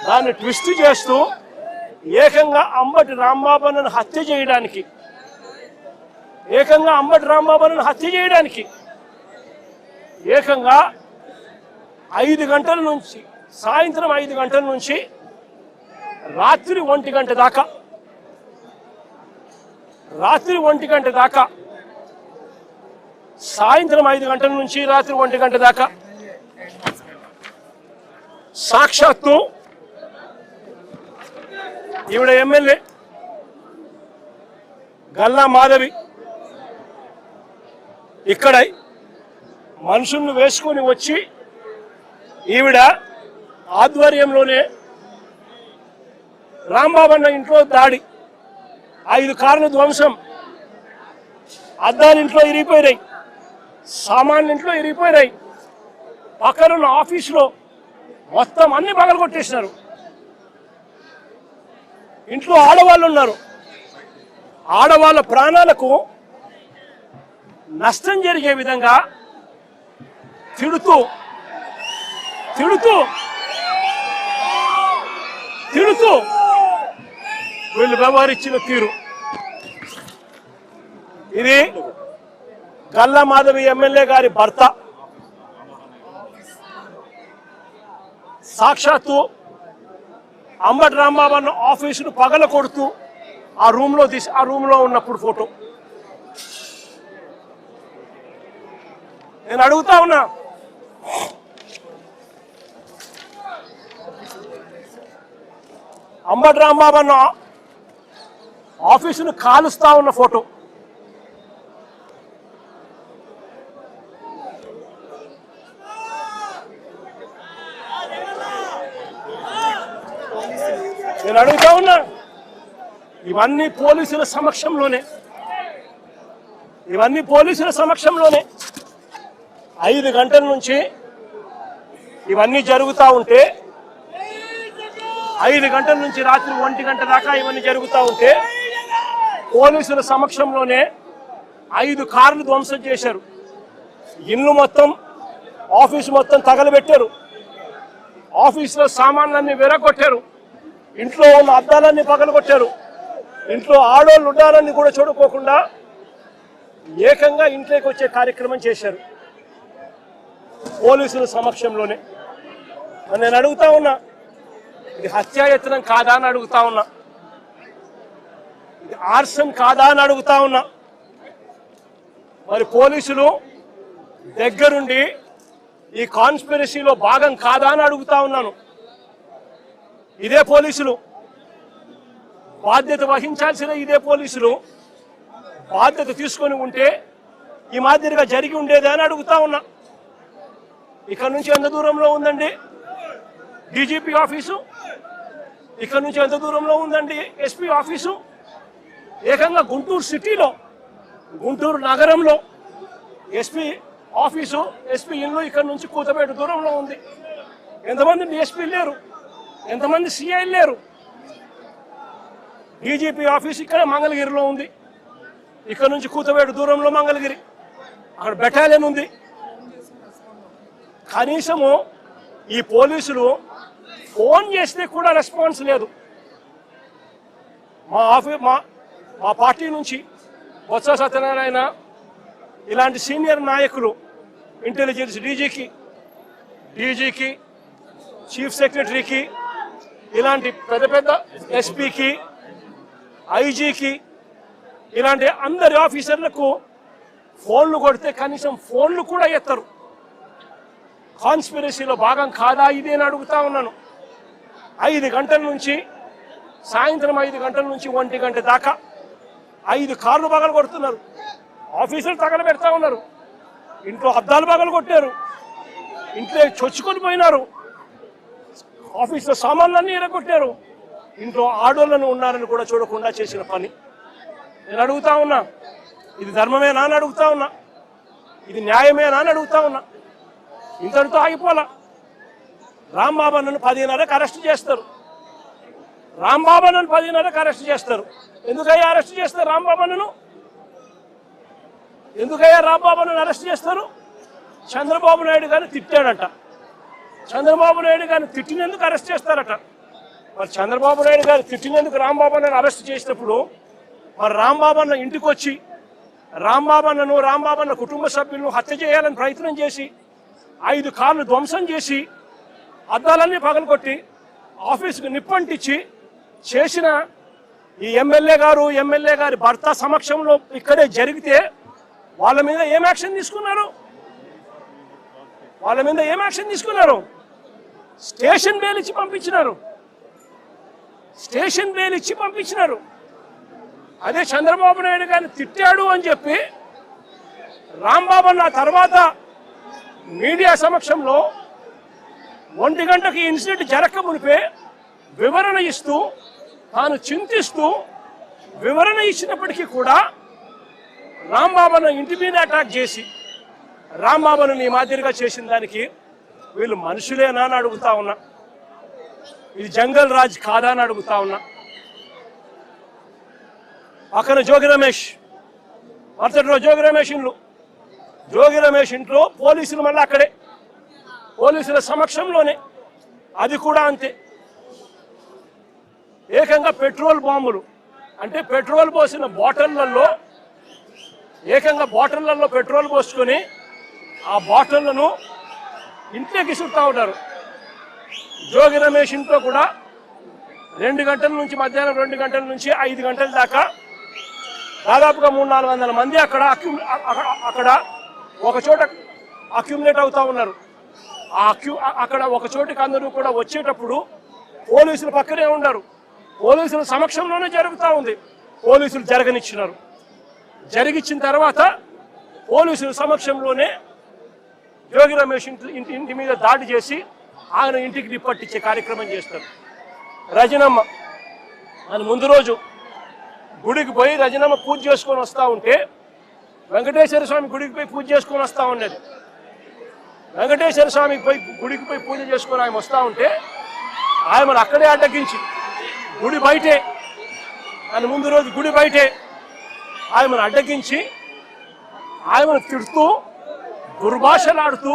దాన్ని ట్విస్ట్ చేస్తూ ఏకంగా అంబటి రాంబాబును హత్య చేయడానికి ఏకంగా 5 గంటల నుంచి సాయంత్రం 5 గంటల నుంచి రాత్రి 1 గంట దాకా సాయంత్రం 5 గంటల నుంచి రాత్రి 1 గంట దాకా సాక్షాత్తు ఈవిడ ఎమ్మెల్యే గల్లా మాధవి ఇక్కడ మనుషులను వేసుకొని వచ్చి ఈవిడ ఆధ్వర్యంలోనే రాంబాబన్న ఇంట్లో దాడి, 5 కార్లు ధ్వంసం, అద్దాలు ఇంట్లో ఇరిగిపోయినాయి, సామాన్లు ఇంట్లో ఇరిగిపోయినాయి, పక్కనున్న ఆఫీసులో మొత్తం అన్ని పగలు కొట్టేసినారు. ఇంట్లో ఆడవాళ్ళు ఉన్నారు. ఆడవాళ్ళ ప్రాణాలకు నష్టం జరిగే విధంగా తిడుతూ వీళ్ళు వ్యవహరించిన తీరు ఇది. గల్లా మాధవి ఎమ్మెల్యే గారి భర్త సాక్షాత్తు అంబటి రాంబాబు ఆఫీసును పగల కొడుతూ ఆ రూమ్లో ఉన్నప్పుడు ఫోటో. నేను అడుగుతా ఉన్నా, అంబటి రాంబాబు ఆఫీసును కాలుస్తా ఉన్న ఫోటో. నేను అడుగుతా ఉన్నా, ఇవన్నీ పోలీసుల సమక్షంలోనే 5 గంటల నుంచి ఇవన్నీ జరుగుతూ ఉంటే, 5 గంటల నుంచి రాత్రి 1 గంట దాకా ఇవన్నీ జరుగుతూ ఉంటే పోలీసుల సమక్షంలోనే 5 కార్లు ధ్వంసం చేశారు. ఇల్లు మొత్తం, ఆఫీసు మొత్తం తగలబెట్టారు. ఆఫీసులో సామాన్లన్నీ విరగొట్టారు. ఇంట్లో ఉన్న అద్దాలన్నీ పగలగొట్టారు. ఇంట్లో ఆడోళ్ళు ఉండాలని కూడా చూడుకోకుండా ఏకంగా ఇంట్లోకి వచ్చే కార్యక్రమం చేశారు పోలీసుల సమక్షంలోనే. నేను అడుగుతా ఉన్నా, ఇది హత్యాయత్నం కాదా అని అడుగుతా ఉన్నా, ఇది ఆర్సన్ కాదా అని అడుగుతా ఉన్నా. మరి పోలీసులు దగ్గరుండి ఈ కాన్స్పిరసీలో భాగం కాదా అని అడుగుతా ఉన్నాను. ఇదే పోలీసులు బాధ్యత వహించాల్సిన పోలీసులు బాధ్యత తీసుకొని ఉంటే ఈ మాదిరిగా జరిగి ఉండేది అని అడుగుతా ఉన్నా. ఇక్కడ నుంచి ఎంత దూరంలో ఉందండి డీజీపీ ఆఫీసు? ఇక్కడ నుంచి ఎంత దూరంలో ఉందండి ఎస్పీ ఆఫీసు? ఏకంగా గుంటూరు సిటీలో, గుంటూరు నగరంలో ఎస్పీ ఆఫీసు, ఎస్పీ ఇల్లు ఇక్కడ నుంచి కూతబేట దూరంలో ఉంది. ఎంతమంది డిఎస్పీ లేరు, ఎంతమంది సిఐలు లేరు. డీజీపీ ఆఫీస్ ఇక్కడ మంగళగిరిలో ఉంది. ఇక్కడ నుంచి కూతబేట దూరంలో మంగళగిరి, అక్కడ బెటాలియన్ ఉంది. కనీసము ఈ పోలీసులు ఫోన్ చేస్తే కూడా రెస్పాన్స్ లేదు. మా పార్టీ నుంచి బొత్స సత్యనారాయణ ఇలాంటి సీనియర్ నాయకులు, ఇంటెలిజెన్స్ డీజీకి, చీఫ్ సెక్రటరీకి, ఇలాంటి పెద్ద ఎస్పీకి, ఐజీకి, ఇలాంటి అందరి ఆఫీసర్లకు ఫోన్లు కొడితే కనీసం ఫోన్లు కూడా ఎత్తరు. కాన్స్పిరసీలో భాగం కాదా ఇది అని అడుగుతా ఉన్నాను. 5 గంటల నుంచి సాయంత్రం 5 గంటల నుంచి 1 గంట దాకా 5 కార్లు పగలు కొడుతున్నారు. ఆఫీసులు తగలబెడతా ఉన్నారు. ఇంట్లో అద్దాలు పగలు కొట్టారు. ఇంట్లో చొచ్చుకొని పోయినారు. ఆఫీసులో సామాన్లన్నీ ఎరగొట్టారు. ఇంట్లో ఆడోళ్ళను ఉన్నారని కూడా చూడకుండా చేసిన పని. నేను అడుగుతా ఉన్నా, ఇది ధర్మమేనా అని అడుగుతా ఉన్నా, ఇది న్యాయమేనా అని అడుగుతా ఉన్నా. ఇంతటితో ఆగిపోలా. రాంబాబును 10:30కి అరెస్ట్ చేస్తారు. రాంబాబును 10:30కి అరెస్ట్ చేస్తారు. ఎందుకయ్యా అరెస్ట్ చేస్తారు రాంబాబును? ఎందుకయ్యా రాంబాబును అరెస్ట్ చేస్తారు? చంద్రబాబు నాయుడు గారిని తిట్టాడట. చంద్రబాబు నాయుడు గారిని తిట్టినందుకు అరెస్ట్ చేస్తారట. మరి చంద్రబాబు నాయుడు గారు తిట్టినందుకు రాంబాబు అన్నను అరెస్ట్ చేసినప్పుడు మరి రాంబాబు అన్న ఇంటికి వచ్చి రాంబాబు అన్న కుటుంబ సభ్యులను హత్య చేయాలని ప్రయత్నం చేసి 5 కార్లు ధ్వంసం చేసి అద్దాలన్నీ పగలగొట్టి ఆఫీసుకు నిప్పంటించి చేసిన ఈ ఎమ్మెల్యే గారి భర్త సమక్షంలో ఇక్కడే జరిగితే వాళ్ళ మీద ఏం యాక్షన్ తీసుకున్నారు? స్టేషన్ బెయిల్ ఇచ్చి పంపించినారు. అదే చంద్రబాబు నాయుడు గారిని తిట్టాడు అని చెప్పి రాంబాబు అన్న తర్వాత మీడియా సమక్షంలో 1 గంటకి ఇన్సిడెంట్ జరగక మునిపే వివరణ ఇస్తూ తాను చింతిస్తూ వివరణ ఇచ్చినప్పటికీ కూడా రాంబాబును ఇంటి మీద అటాక్ చేసి రాంబాబును నీ మాదిరిగా చేసిన దానికి వీళ్ళు మనుషులేనా అని అడుగుతా ఉన్నా. ఇది జంగల్ రాజ్ కాదా అని అడుగుతా ఉన్నా. పక్కన జోగి రమేష్, మరుసటి రోజు జోగి రమేష్ ఇంట్లో పోలీసులు మళ్ళీ అక్కడే పోలీసుల సమక్షంలోనే అది కూడా అంతే. ఏకంగా పెట్రోల్ బాంబులు అంటే పెట్రోల్ పోసిన బాటిళ్లలో పెట్రోల్ పోసుకొని ఆ బాటిళ్లను ఇంట్లోకి ఇసురుతా ఉంటారు. జోగి రమేష్ ఇంట్లో కూడా 2 గంటల నుంచి మధ్యాహ్నం 2 గంటల నుంచి 5 గంటల దాకా దాదాపుగా 300-400 మంది అక్కడ ఒక చోట అక్యుములేట్ అవుతా ఉన్నారు. అక్కడ ఒక చోటికి అందరూ కూడా వచ్చేటప్పుడు పోలీసులు పక్కనే ఉన్నారు. పోలీసుల సమక్షంలోనే జరుగుతూ ఉంది. పోలీసులు జరిగిచ్చిన తర్వాత పోలీసుల సమక్షంలోనే జోగి రమేష్ ఇంటి మీద దాడి చేసి ఆయన ఇంటికి నిప్పట్టించే కార్యక్రమం చేస్తారు. రజనమ్మ అని ముందు రోజు గుడికి పోయి రజనమ్మ పూజ చేసుకొని వస్తూ ఉంటే వెంకటేశ్వర స్వామి గుడికి పోయి పూజ చేసుకొని వస్తూ ఉండేది. వెంకటేశ్వర స్వామి గుడికి పోయి పూజ చేసుకొని ఆయన వస్తూ ఉంటే ఆయనను అక్కడే అడ్డగించి గుడి బయటే అని ముందు రోజు గుడి బయటే ఆయనను అడ్డగించి ఆయనను తిడుతూ దుర్భాషలాడుతూ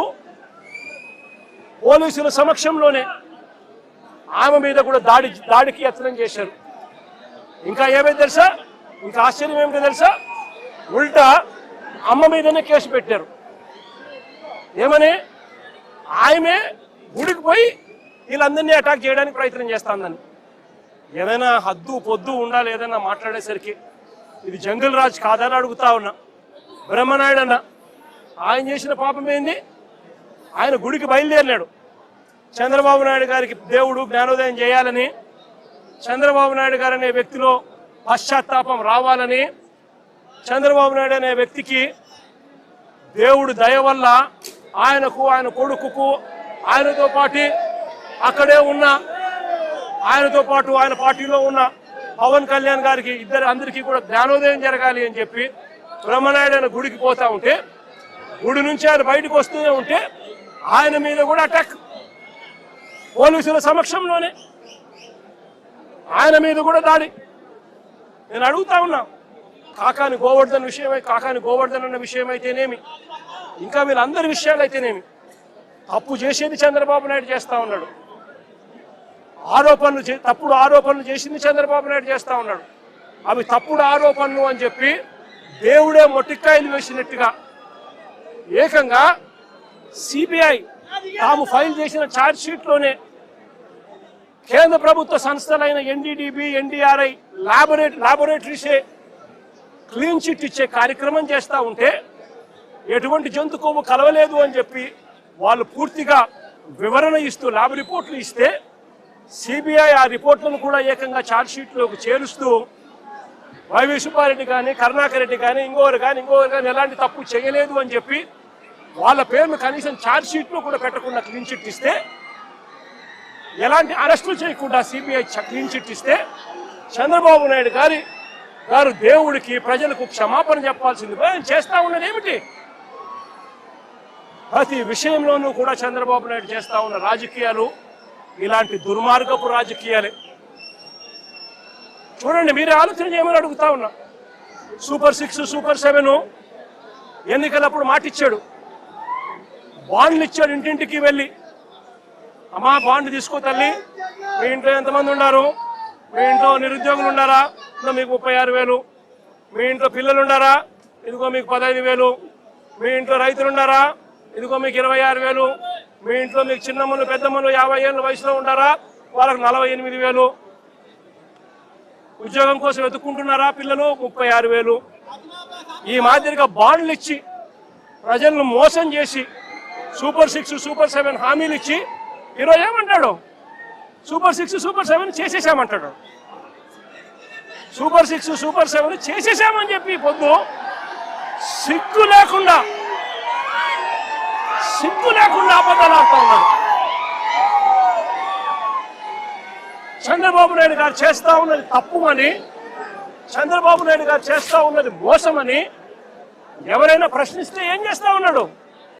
పోలీసుల సమక్షంలోనే ఆమె మీద కూడా దాడికి యత్నం చేశారు. ఇంకా ఏమైంది తెలుసా? ఇంకా ఆశ్చర్యం ఏమిటో తెలుసా? ఉల్టా అమ్మ మీదనే కేసు పెట్టారు. ఏమని? ఆమె గుడికి పోయి వీళ్ళందరినీ అటాక్ చేయడానికి ప్రయత్నం చేస్తాందని. ఏదైనా హద్దు పొద్దు ఉండాలి ఏదైనా మాట్లాడేసరికి. ఇది జంగల్ రాజ్ కాదని అడుగుతా ఉన్నా. బ్రహ్మనాయుడు అన్న ఆయన చేసిన పాపం ఏంది? ఆయన గుడికి బయలుదేరినాడు. చంద్రబాబు నాయుడు గారికి దేవుడు జ్ఞానోదయం చేయాలని, చంద్రబాబు నాయుడు గారు అనే వ్యక్తిలో పశ్చాత్తాపం రావాలని, చంద్రబాబు నాయుడు అనే వ్యక్తికి దేవుడు దయ వల్ల ఆయనకు, ఆయన కొడుకుకు, ఆయనతో పాటు అక్కడే ఉన్న ఆయనతో పాటు ఆయన పార్టీలో ఉన్న పవన్ కళ్యాణ్ గారికి అందరికీ కూడా జ్ఞానోదయం జరగాలి అని చెప్పి బ్రహ్మనాయుడు ఆయన గుడికి పోతా ఉంటే, గుడి నుంచి ఆయన బయటకు వస్తూనే ఉంటే ఆయన మీద కూడా అటాక్. పోలీసుల సమక్షంలోనే ఆయన మీద కూడా దాడి. నేను అడుగుతా ఉన్నా, కాకాని గోవర్ధన్ అన్న విషయం అయితేనేమి, ఇంకా వీళ్ళందరి విషయాలు అయితేనేమి, తప్పు చేసేది చంద్రబాబు నాయుడు చేస్తా ఉన్నాడు. తప్పుడు ఆరోపణలు చేసింది చంద్రబాబు నాయుడు చేస్తా ఉన్నాడు. అవి తప్పుడు ఆరోపణలు అని చెప్పి దేవుడే మొట్టికాయలు వేసినట్టుగా ఏకంగా సిబిఐ తాము ఫైల్ చేసిన ఛార్జ్ షీట్లోనే కేంద్ర ప్రభుత్వ సంస్థలైన ఎన్డీడీబీ, ఎన్డీఆర్ఐ లాబొరేటరీసే క్లీన్ చిట్ ఇచ్చే కార్యక్రమం చేస్తూ ఉంటే ఎటువంటి జంతు కొవ్వు కలవలేదు అని చెప్పి వాళ్ళు పూర్తిగా వివరణ ఇస్తూ ల్యాబ్ రిపోర్ట్లు ఇస్తే సిబిఐ ఆ రిపోర్ట్లను కూడా ఏకంగా ఛార్జ్ షీట్లోకి చేరుస్తూ వైవి సుబ్బారెడ్డి కానీ, కరుణాకర్ రెడ్డి కానీ, ఇంకొకరు కానీ ఎలాంటి తప్పు చేయలేదు అని చెప్పి వాళ్ళ పేర్లు కనీసం ఛార్జ్ షీట్లో కూడా పెట్టకుండా క్లీన్ చిట్ ఇస్తే, ఎలాంటి అరెస్టులు చేయకుండా సిబిఐ క్లీన్ చిట్ ఇస్తే చంద్రబాబు నాయుడు గారు దేవుడికి, ప్రజలకు క్షమాపణ చెప్పాల్సింది ఆయన చేస్తా ఉన్నది ఏమిటి? ప్రతి విషయంలోనూ కూడా చంద్రబాబు నాయుడు చేస్తా ఉన్న రాజకీయాలు ఇలాంటి దుర్మార్గపు రాజకీయాలే. చూడండి, మీరే ఆలోచన చేయమని అడుగుతా ఉన్నా. సూపర్ 6, సూపర్ 7 ఎన్నికలప్పుడు మాటిచ్చాడు, బాండ్లు ఇచ్చాడు. ఇంటింటికి వెళ్ళి అమ్మా బాండ్ తీసుకో తల్లి, మీ ఇంట్లో ఎంతమంది ఉన్నారు? మీ ఇంట్లో నిరుద్యోగులు ఉన్నారా? మీకు 36,000. మీ ఇంట్లో పిల్లలు ఉన్నారా? ఇదిగో మీకు 15,000. మీ ఇంట్లో రైతులు ఉన్నారా? ఇదిగో మీకు 26,000. మీ ఇంట్లో మీకు చిన్నమ్మలు పెద్దమ్మలు 50 ఏళ్ళ వయసులో ఉన్నారా? వాళ్ళకు 48,000. ఉద్యోగం కోసం వెతుక్కుంటున్నారా పిల్లలు? 36,000. ఈ మాదిరిగా బాండ్లు ఇచ్చి ప్రజలను మోసం చేసి సూపర్ 6 సూపర్ 7 హామీలు ఇచ్చి ఈరోజు ఏమంటాడు? Super 6 super 7 చేసేసామంటాడు. సూపర్ 6 సూపర్ 7 చేసేసామని చెప్పి పొద్దు సిగ్గు లేకుండా అబద్ధాలు ఆడుతూ ఉన్నాడు. చంద్రబాబు నాయుడు గారు చేస్తా ఉన్నది తప్పుమని, చంద్రబాబు నాయుడు గారు చేస్తా ఉన్నది మోసమని ఎవరైనా ప్రశ్నిస్తే ఏం చేస్తా ఉన్నాడు?